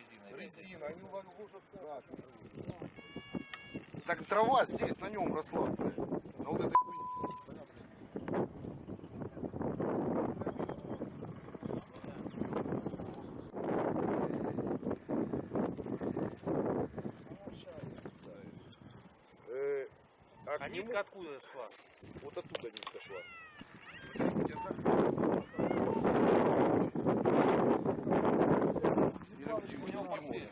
резиной. Резина, они ложатся. Так трава здесь, на нем росла. На вот этой хуйне. А нитка откуда шла? Вот оттуда нитка шла. Или